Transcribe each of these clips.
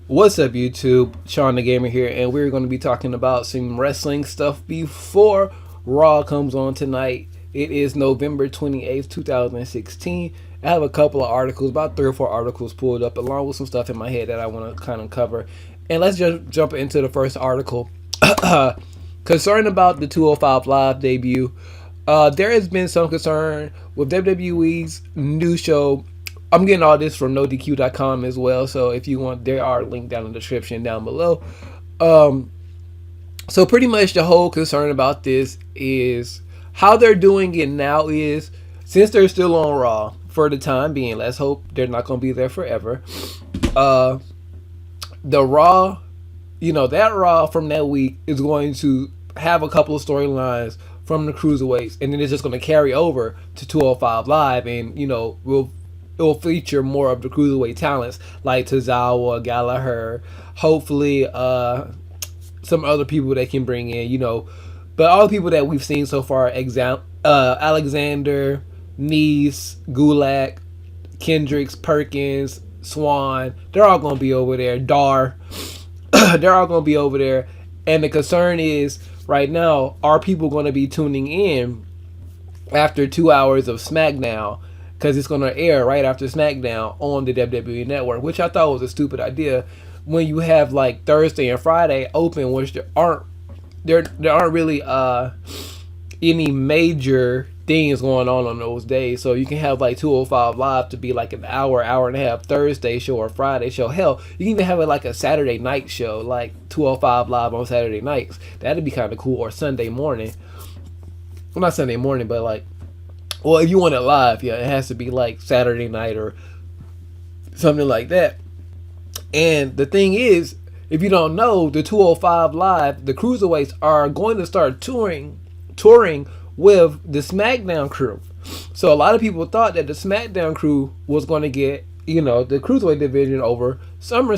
What's up, YouTube? Shawn DaGamer here, and we're going to be talking about some wrestling stuff before Raw comes on tonight. It is November 28th, 2016. I have a couple of articles, about 3 or 4 articles pulled up, along with some stuff in my head that I want to kind of cover. And let's just jump into the first article. Concern about the 205 Live debut. There has been some concern with WWE's new show. I'm getting all this from NoDQ.com as well, so if you want, there are links down in the description down below. So pretty much the whole concern about this is how they're doing it now is, since they're still on Raw for the time being, let's hope they're not going to be there forever. The Raw, that Raw from that week is going to have a couple of storylines from the Cruiserweights, and then it's just going to carry over to 205 Live, and, it will feature more of the Cruiserweight talents like Tozawa, Gallagher, hopefully some other people they can bring in, But all the people that we've seen so far, Alexander, Nice, Gulak, Kendricks, Perkins, Swan, they're all going to be over there. Dar, they're all going to be over there. And the concern is, right now, are people going to be tuning in after 2 hours of SmackDown? Because it's going to air right after SmackDown on the WWE Network, which I thought was a stupid idea when you have like Thursday and Friday open, which there aren't really any major things going on those days. So you can have like 205 Live to be like an hour and a half Thursday show or Friday show. Hell, you can even have it like a Saturday night show, like 205 Live on Saturday nights. That'd be kind of cool. Or Sunday morning. Well, not Sunday morning, but like, well, if you want it live, yeah, it has to be like Saturday night or something like that. And the thing is, if you don't know, the 205 Live, the Cruiserweights are going to start touring with the SmackDown crew. So a lot of people thought that the SmackDown crew was going to get, the Cruiserweight division over Survivor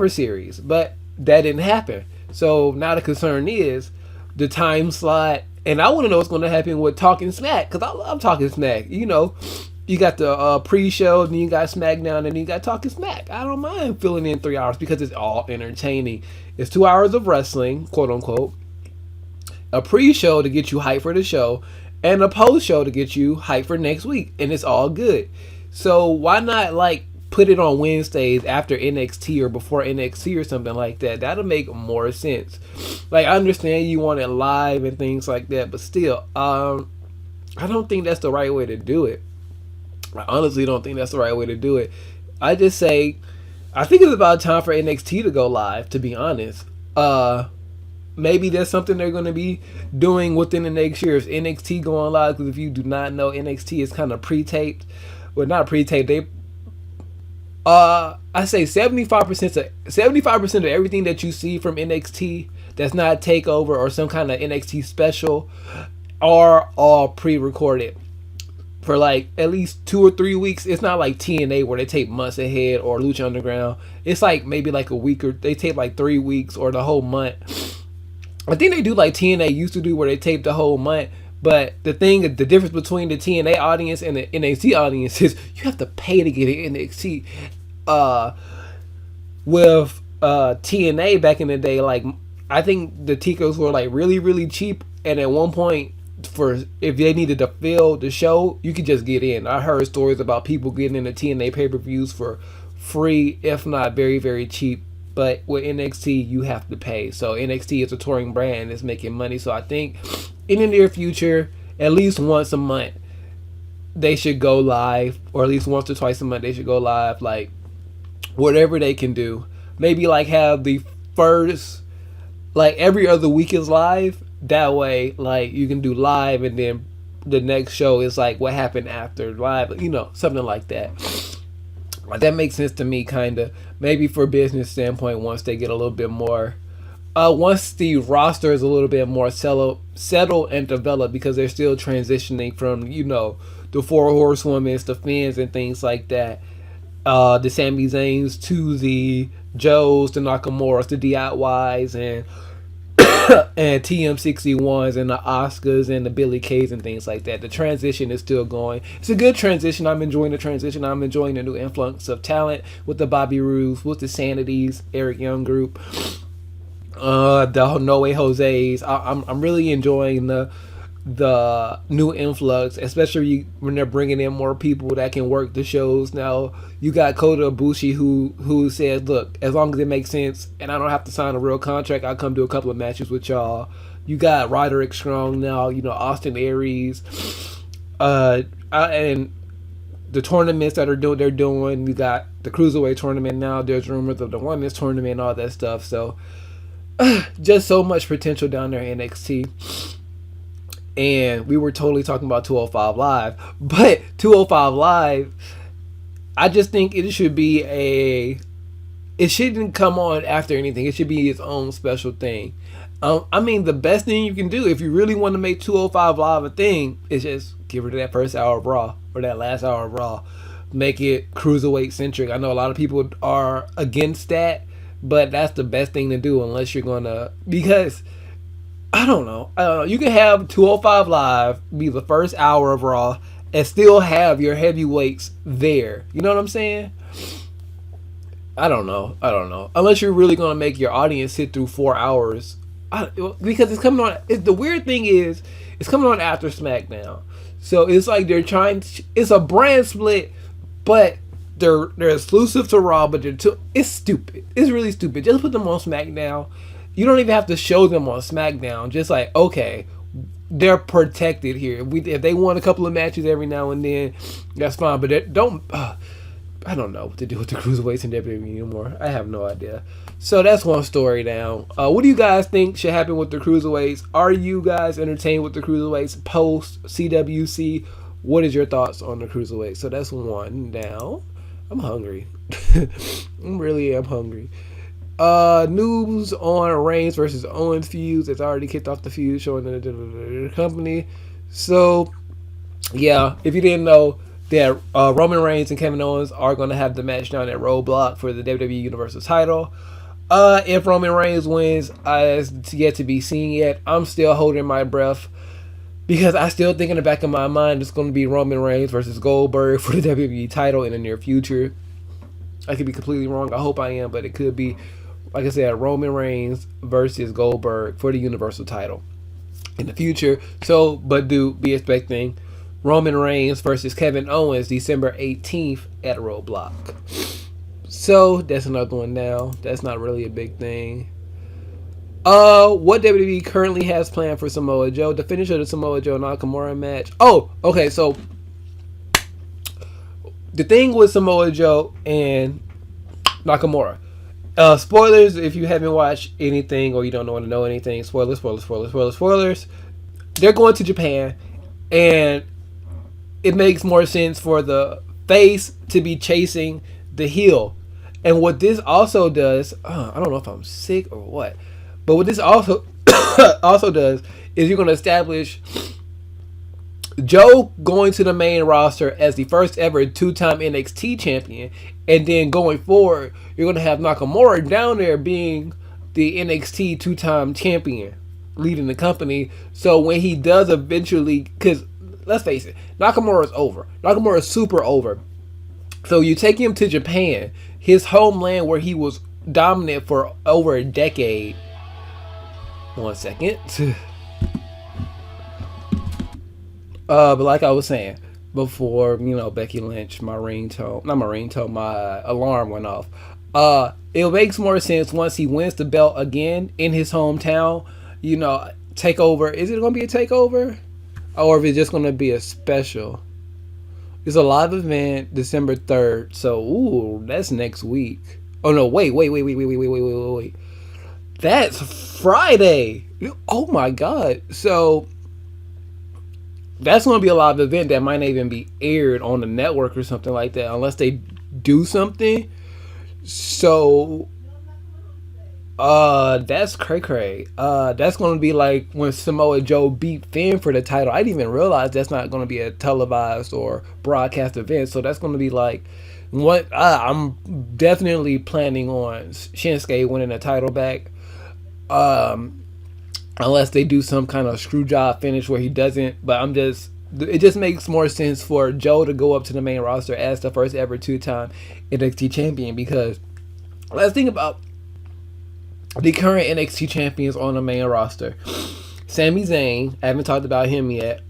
Series. But that didn't happen. So now the concern is the time slot. And I want to know what's going to happen with Talking Smack, because I love Talking Smack. You got the pre-show, then you got SmackDown, and then you got Talking Smack. I don't mind filling in 3 hours because it's all entertaining. It's 2 hours of wrestling, quote unquote, a pre-show to get you hyped for the show, and a post-show to get you hyped for next week, and it's all good. So why not put it on Wednesdays after NXT or before NXT or something like that? That'll make more sense. I understand you want it live and things like that, but still, I don't think that's the right way to do it. I honestly don't think that's the right way to do it. I just say, I think it's about time for NXT to go live, to be honest. Maybe that's something they're going to be doing within the next year. Is NXT going live? Because if you do not know, NXT is kind of pre-taped. Well, not pre-taped. I say 75% of everything that you see from NXT that's not takeover or some kind of NXT special are all pre-recorded for at least 2 or 3 weeks. It's not like TNA where they tape months ahead, or Lucha Underground. It's maybe a week, or they tape 3 weeks or the whole month. I think they do TNA used to do, where they tape the whole month. But the difference between the TNA audience and the NXT audience is you have to pay to get in NXT. With TNA back in the day, I think the tickets were really, really cheap. And at one point, if they needed to fill the show, you could just get in. I heard stories about people getting into TNA pay-per-views for free, if not very, very cheap. But with NXT, you have to pay. So NXT is a touring brand that's making money. So I think in the near future, at least once a month, they should go live, or at least once or twice a month, they should go live. Whatever they can do. Maybe have the first, every other week is live. That way, you can do live, and then the next show is what happened after live, something like that. That makes sense to me, kind of. Maybe for business standpoint, once they get a little bit more, once the roster is a little bit more settled and developed, because they're still transitioning from, the 4 Horsewomen, the Finns, and things like that. The Sami Zayns to the Joes, the Nakamuras, the DIYs, and and TM61s and the Oscars and the Billy K's and things like that. The transition is still going. It's a good transition. I'm enjoying the transition. I'm enjoying the new influx of talent with the Bobby Rooves, with the Sanities, Eric Young group, the No Way Jose's. I'm really enjoying the new influx, especially when they're bringing in more people that can work the shows. Now you got Kota Ibushi who says, look, as long as it makes sense and I don't have to sign a real contract, I'll come do a couple of matches with y'all. You got Roderick Strong now, Austin Aries, and the tournaments that they're doing. You got the Cruiserweight tournament now. There's rumors of the women's tournament and all that stuff. So just so much potential down there in NXT. And we were totally talking about 205 Live, but 205 Live, I just think it shouldn't come on after anything. It should be its own special thing. I mean, the best thing you can do if you really want to make 205 Live a thing is just give rid of that first hour of Raw or that last hour of Raw. Make it Cruiserweight centric. I know a lot of people are against that, but that's the best thing to do unless you're gonna, because I don't know. You can have 205 Live be the first hour of Raw and still have your heavyweights there. You know what I'm saying? I don't know. Unless you're really going to make your audience sit through 4 hours. Because it's coming on. The weird thing is, it's coming on after SmackDown. So it's like they're trying. It's a brand split, but they're exclusive to Raw, but it's stupid. It's really stupid. Just put them on SmackDown. You don't even have to show them on SmackDown. Just like, okay, they're protected here. If they won a couple of matches every now and then, that's fine. But I don't know what to do with the Cruiserweights and WWE anymore. I have no idea. So that's one story down. What do you guys think should happen with the Cruiserweights? Are you guys entertained with the Cruiserweights post CWC? What is your thoughts on the Cruiserweights? So that's one down. I'm hungry. I really am hungry. News on Reigns versus Owens feuds. It's already kicked off the feud, showing the company. So, yeah, if you didn't know, that Roman Reigns and Kevin Owens are going to have the match down at Roadblock for the WWE Universal title. If Roman Reigns wins, it's yet to be seen yet. I'm still holding my breath because I still think in the back of my mind it's going to be Roman Reigns versus Goldberg for the WWE title in the near future. I could be completely wrong. I hope I am, but it could be. Like I said, Roman Reigns versus Goldberg for the Universal title in the future. So, but be expecting Roman Reigns versus Kevin Owens December 18th at Roadblock. So, that's another one now. That's not really a big thing. What WWE currently has planned for Samoa Joe? The finish of the Samoa Joe Nakamura match. Oh, okay, so the thing with Samoa Joe and Nakamura. Spoilers if you haven't watched anything or you don't want to know anything. Spoilers. They're going to Japan, and it makes more sense for the face to be chasing the heel. And what this also does, I don't know if I'm sick or what, but what this also does is you're going to establish Joe going to the main roster as the first ever 2-time NXT champion, and then going forward, you're going to have Nakamura down there being the NXT 2-time champion, leading the company. So when he does eventually, because let's face it, Nakamura is over. Nakamura is super over. So you take him to Japan, his homeland where he was dominant for over a decade. 1 second. But like I was saying before, Becky Lynch, my alarm went off. It makes more sense once he wins the belt again in his hometown. Takeover. Is it going to be a takeover? Or if it's just going to be a special? It's a live event December 3rd. So, that's next week. Oh, no, wait. That's Friday. Oh, my God. So, that's going to be a live event that might not even be aired on the network or something like that unless they do something. So, that's cray-cray. That's going to be like when Samoa Joe beat Finn for the title. I didn't even realize that's not going to be a televised or broadcast event. So that's going to be like what I'm definitely planning on Shinsuke winning the title back. unless they do some kind of screw job finish where he doesn't. But it just makes more sense for Joe to go up to the main roster as the first ever 2-time NXT champion, because let's think about the current NXT champions on the main roster. Sami Zayn, I haven't talked about him yet.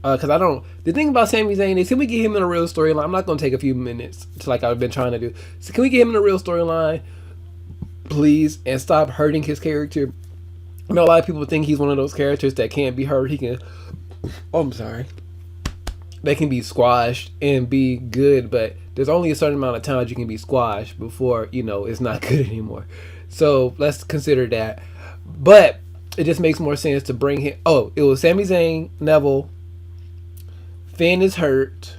Because I don't. The thing about Sami Zayn is, can we get him in a real storyline? I'm not going to take a few minutes to like I've been trying to do. So can we get him in a real storyline, please, and stop hurting his character? I know a lot of people think he's one of those characters that can't be hurt. He can. Oh, I'm sorry. They can be squashed and be good, but there's only a certain amount of times you can be squashed before, you know, it's not good anymore. So let's consider that. But it just makes more sense to bring him. Oh, it was Sami Zayn, Neville. Finn is hurt.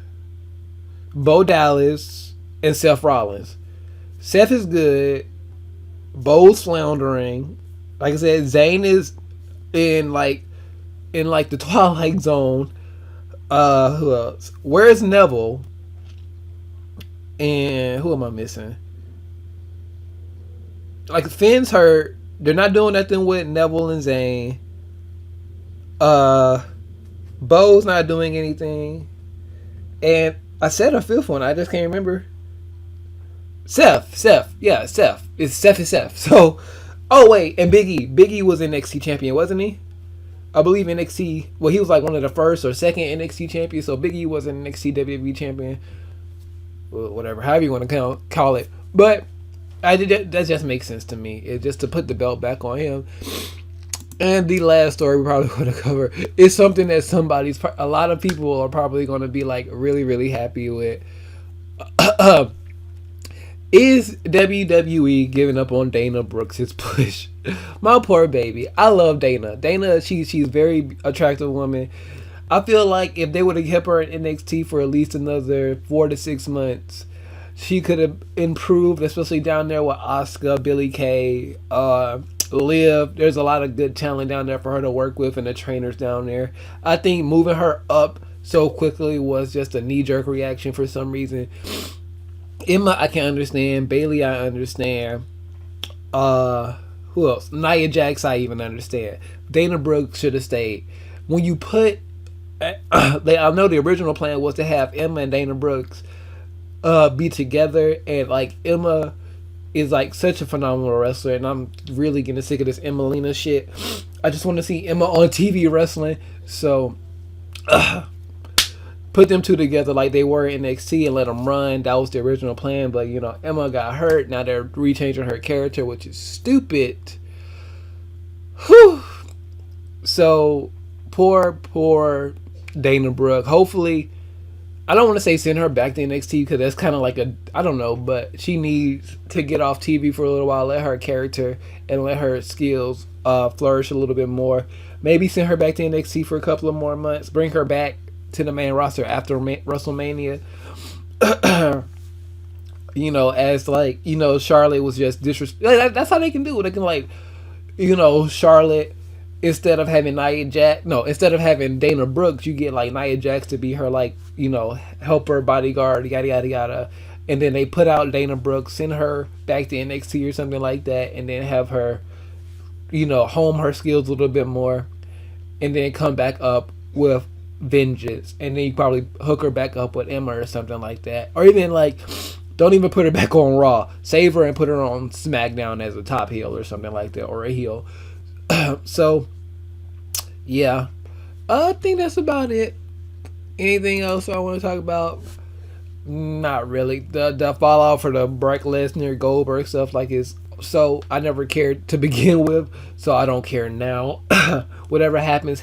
Bo Dallas and Seth Rollins. Seth is good. Bo's floundering. Like I said, Zayn is in the Twilight Zone. Who else? Where's Neville? And who am I missing? Like, Finn's hurt. They're not doing nothing with Neville and Zayn. Bo's not doing anything. And I said a fifth one. I just can't remember. Seth. Yeah, Seth. It's Seth. So, oh wait, and Big E. Big E was NXT champion, wasn't he? I believe NXT. Well, he was like one of the first or second NXT champions. So Big E was an NXT WWE champion. Well, whatever, however you want to call it. But that just makes sense to me. It's just to put the belt back on him. And the last story we're probably going to cover is something that a lot of people are probably going to be like really, really happy with. Is WWE giving up on Dana Brooks' push? My poor baby. I love Dana. Dana, she's a very attractive woman. I feel like if they would have kept her in NXT for at least another 4 to 6 months, she could have improved, especially down there with Asuka, Billie Kay, Liv. There's a lot of good talent down there for her to work with, and the trainers down there. I think moving her up so quickly was just a knee-jerk reaction for some reason. Emma, I can understand. Bailey, I understand. Who else? Nia Jax, I even understand. Dana Brooks should have stayed. When you put, I know the original plan was to have Emma and Dana Brooks be together, and like Emma is like such a phenomenal wrestler, and I'm really getting sick of this Emmalina shit. I just want to see Emma on TV wrestling. So put them two together like they were in NXT and let them run. That was the original plan, but you know, Emma got hurt. Now they're rechanging her character, which is stupid. Whew. So poor Dana Brooke. Hopefully, I don't want to say send her back to NXT because that's kind of like I don't know, but she needs to get off TV for a little while, let her character and let her skills flourish a little bit more. Maybe send her back to NXT for a couple of more months, bring her back to the main roster after WrestleMania. You know, as like, you know, Charlotte was just disrespect. That's how they can do it. They can, like, you know, Charlotte, instead of having instead of having Dana Brooks, you get like Nia Jax to be her, like, you know, helper, bodyguard, yada yada yada. And then they put out Dana Brooks, send her back to NXT or something like that, and then have her, you know, hone her skills a little bit more, and then come back up with vengeance, and then you probably hook her back up with Emma or something like that, or even like don't even put her back on Raw, save her and put her on SmackDown as a top heel or something like that, or a heel. So yeah, I think that's about it. Anything else I want to talk about? Not really. The fallout for the Brock Lesnar Goldberg stuff, like, is so I never cared to begin with, so I don't care now. Whatever happens.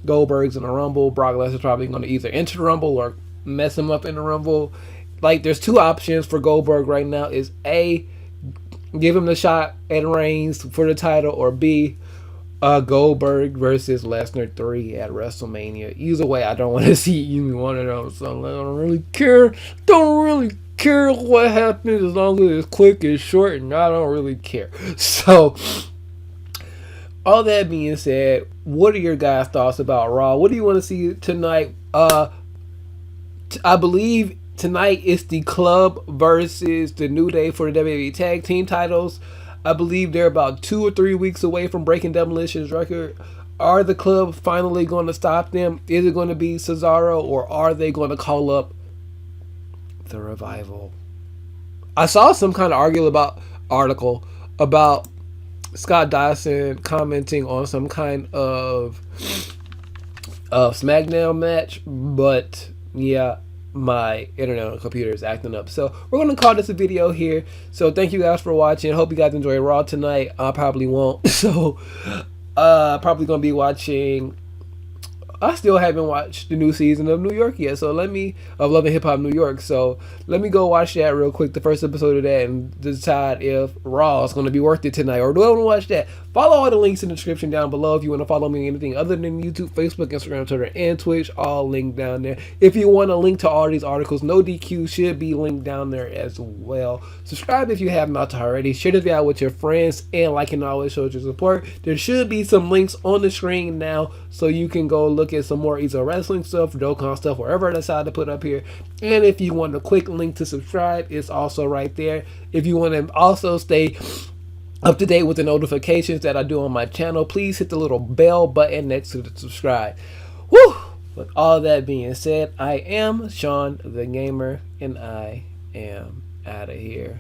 Goldberg's in the Rumble. Brock Lesnar's probably going to either enter the Rumble or mess him up in the Rumble. Like, there's two options for Goldberg right now: is A, give him the shot at Reigns for the title, or B, Goldberg versus Lesnar 3 at WrestleMania. Either way, I don't want to see either one of those, so I don't really care. Don't really care what happens as long as it's quick and short, and I don't really care. So, all that being said, what are your guys' thoughts about Raw? What do you want to see tonight? I believe tonight is the Club versus the New Day for the WWE Tag Team titles. I believe they're about 2 or 3 weeks away from breaking Demolition's record. Are the club finally going to stop them? Is it going to be Cesaro, or are they going to call up the Revival? I saw some kind of article about Scott Dawson commenting on some kind of SmackDown match, but yeah, my internet and computer is acting up. So we're going to call this a video here. So thank you guys for watching. Hope you guys enjoy Raw tonight. I probably won't. So probably going to be watching. I still haven't watched the new season of New York yet, so of Love and Hip Hop New York. So let me go watch that real quick, the first episode of that, and decide if Raw is going to be worth it tonight, or do I want to watch that? Follow all the links in the description down below if you want to follow me on anything other than YouTube, Facebook, Instagram, Twitter, and Twitch. All linked down there. If you want a link to all these articles, No DQ should be linked down there as well. Subscribe if you have not already. Share this video with your friends, and like and always show your support. There should be some links on the screen now, so you can go look at some more Ezo Wrestling stuff, Dokkan stuff, wherever I decide to put up here. And if you want a quick link to subscribe, it's also right there. If you want to also stay up to date with the notifications that I do on my channel, please hit the little bell button next to the subscribe. Woo! With all that being said, I am Shawn DaGamer, and I am out of here.